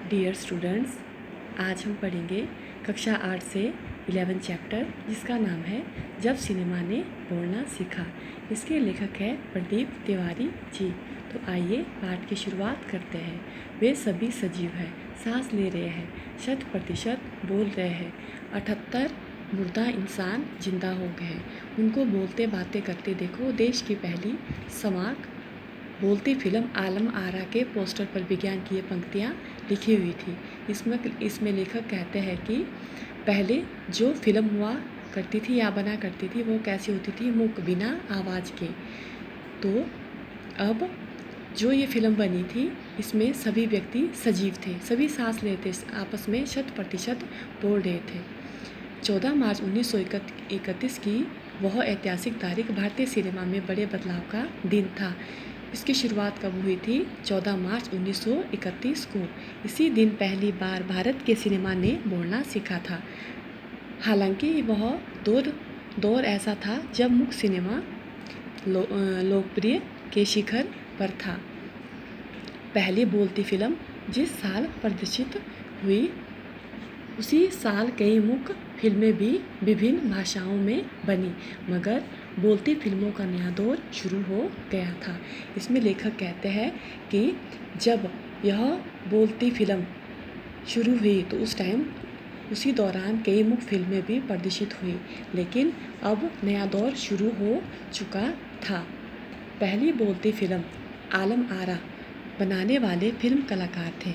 Dear students, आज हम पढ़ेंगे कक्षा 8 से 11 चैप्टर जिसका नाम है जब सिनेमा ने बोलना सीखा। इसके लेखक है प्रदीप तिवारी जी। तो आइए पाठ की शुरुआत करते हैं। वे सभी सजीव हैं, सांस ले रहे हैं, 100% बोल रहे हैं। 78 मुर्दा इंसान जिंदा हो गए हैं। उनको बोलते बातें करते देखो। देश की पहली समाक बोलती फिल्म आलम आरा के पोस्टर पर विज्ञान की ये पंक्तियाँ लिखी हुई थी। इसमें लेखक कहते हैं कि पहले जो फिल्म हुआ करती थी या बना करती थी वो कैसी होती थी, मूक, बिना आवाज़ के। तो अब जो ये फिल्म बनी थी इसमें सभी व्यक्ति सजीव थे, सभी सांस लेते, आपस में 100% बोल रहे थे। 14 मार्च 1931 की वह ऐतिहासिक तारीख भारतीय सिनेमा में बड़े बदलाव का दिन था। इसकी शुरुआत कब हुई थी? 14 मार्च 1931 को। इसी दिन पहली बार भारत के सिनेमा ने बोलना सीखा था। हालांकि वह दौर ऐसा था जब मुख्य सिनेमा लोकप्रिय के शिखर पर था। पहली बोलती फिल्म जिस साल प्रदर्शित हुई उसी साल कई मुख्य फिल्में भी विभिन्न भाषाओं में बनी, मगर बोलती फिल्मों का नया दौर शुरू हो गया था। इसमें लेखक कहते हैं कि जब यह बोलती फिल्म शुरू हुई तो उसी दौरान कई मुख्य फिल्में भी प्रदर्शित हुई, लेकिन अब नया दौर शुरू हो चुका था। पहली बोलती फिल्म आलम आरा बनाने वाले फिल्म कलाकार थे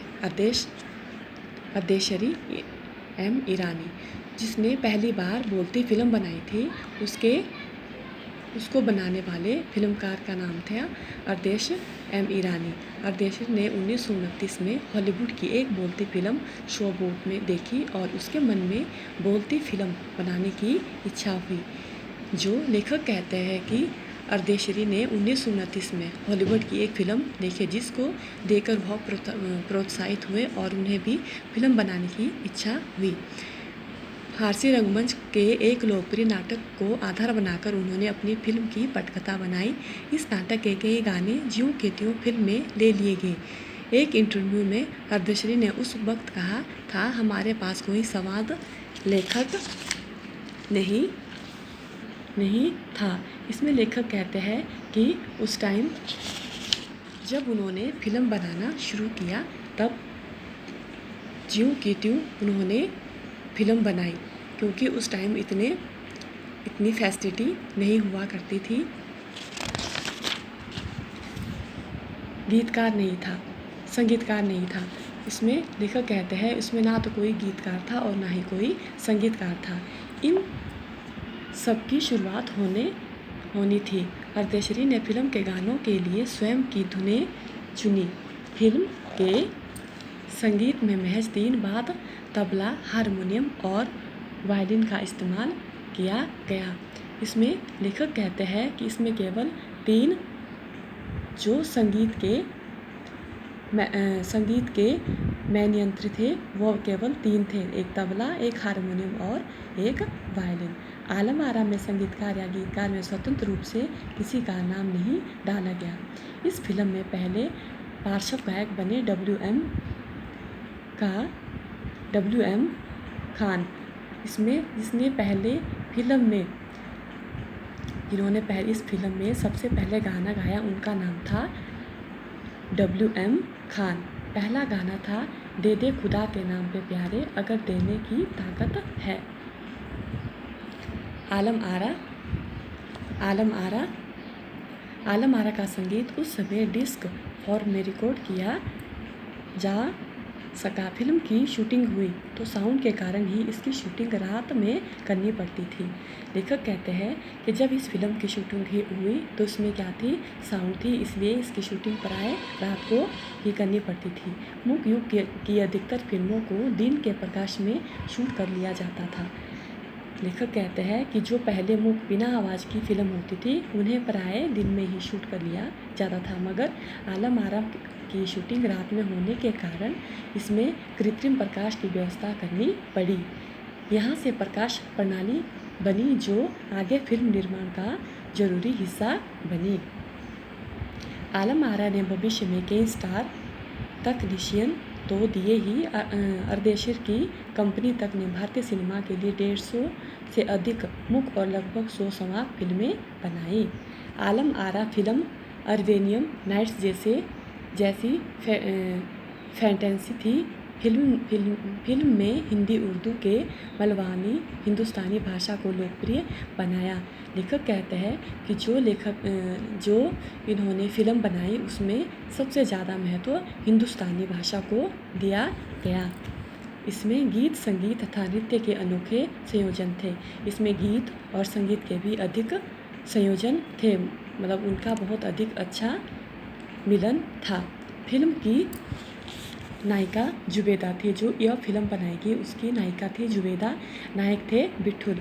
अर्देशरी एम ईरानी, जिसने पहली बार बोलती फिल्म बनाई थी। उसको बनाने वाले फिल्मकार का नाम था अर्देश एम ईरानी। अर्देश ने 1929 में हॉलीवुड की एक बोलती फिल्म शोबोट में देखी और उसके मन में बोलती फिल्म बनाने की इच्छा हुई। जो लेखक कहते हैं कि अर्देशरी ने 1929 में हॉलीवुड की एक फिल्म देखी जिसको देखकर वह प्रोत्साहित हुए और उन्हें भी फिल्म बनाने की इच्छा हुई। फारसी रंगमंच के एक लोकप्रिय नाटक को आधार बनाकर उन्होंने अपनी फिल्म की पटकथा बनाई। इस नाटक के कई गाने ज्यों के त्यों फिल्म में ले लिए गए। एक इंटरव्यू में अर्देशरी ने उस वक्त कहा था, हमारे पास कोई संवाद लेखक नहीं था। इसमें लेखक कहते हैं कि उस टाइम जब उन्होंने फिल्म बनाना शुरू किया तब ज्यों की त्यों उन्होंने फिल्म बनाई, क्योंकि उस टाइम इतनी फैसिलिटी नहीं हुआ करती थी। गीतकार नहीं था, संगीतकार नहीं था। इसमें लेखक कहते हैं इसमें ना तो कोई गीतकार था और ना ही कोई संगीतकार था। इन सबकी शुरुआत होनी थी। अर्देशरी ने फिल्म के गानों के लिए स्वयं की धुनें चुनी। फिल्म के संगीत में महज 3 वाद्य तबला, हारमोनियम और वायलिन का इस्तेमाल किया गया। इसमें लेखक कहते हैं कि इसमें केवल 3 जो संगीत के मेन यंत्र थे वो केवल 3 थे, एक तबला, एक हारमोनियम और एक वायलिन। आलम आरा में संगीतकार या गीतकार में स्वतंत्र रूप से किसी का नाम नहीं डाला गया। इस फिल्म में पहले पार्श्व गायक बने W.M. खान। जिन्होंने इस फिल्म में सबसे पहले गाना गाया उनका नाम था W.M. खान। पहला गाना था दे दे खुदा के नाम पे प्यारे, अगर देने की ताकत है। आलम आरा का संगीत उस समय डिस्क फॉर्म में रिकॉर्ड किया जा सका। फिल्म की शूटिंग हुई तो साउंड के कारण ही इसकी शूटिंग रात में करनी पड़ती थी। लेखक कहते हैं कि जब इस फिल्म की शूटिंग हुई तो इसमें क्या थी, साउंड थी, इसलिए इसकी शूटिंग प्राय रात को ही करनी पड़ती थी। मुख्य युग की अधिकतर फिल्मों को दिन के प्रकाश में शूट कर लिया जाता था। लेखक कहते हैं कि जो पहले मुख्य बिना आवाज़ की फिल्म होती थी उन्हें प्राय दिन में ही शूट कर लिया जाता था, मगर आलम आरा की शूटिंग रात में होने के कारण इसमें कृत्रिम प्रकाश की व्यवस्था करनी पड़ी। यहाँ से प्रकाश प्रणाली बनी जो आगे फिल्म निर्माण का जरूरी हिस्सा बनी। आलम आरा ने भविष्य में कई स्टार तकनीशियन तो दिए ही अर्देशीर की कंपनी तक ने भारतीय सिनेमा के लिए 150 से अधिक मुख्य और लगभग 100 समाप्त फिल्में बनाई। आलम आरा फिल्म अरबेनियन नाइट्स जैसी फैंटेसी थी। फिल्म में हिंदी उर्दू के मलवानी हिंदुस्तानी भाषा को लोकप्रिय बनाया। लेखक कहते हैं कि जो इन्होंने फिल्म बनाई उसमें सबसे ज़्यादा महत्व हिंदुस्तानी भाषा को दिया गया। इसमें गीत संगीत तथा नृत्य के अनोखे संयोजन थे। इसमें गीत और संगीत के भी अधिक संयोजन थे, मतलब उनका बहुत अधिक अच्छा मिलन था। फिल्म की नायिका जुबेदा थी। जो यह फिल्म बनाएगी उसकी नायिका थी जुबेदा, नायक थे विठुल।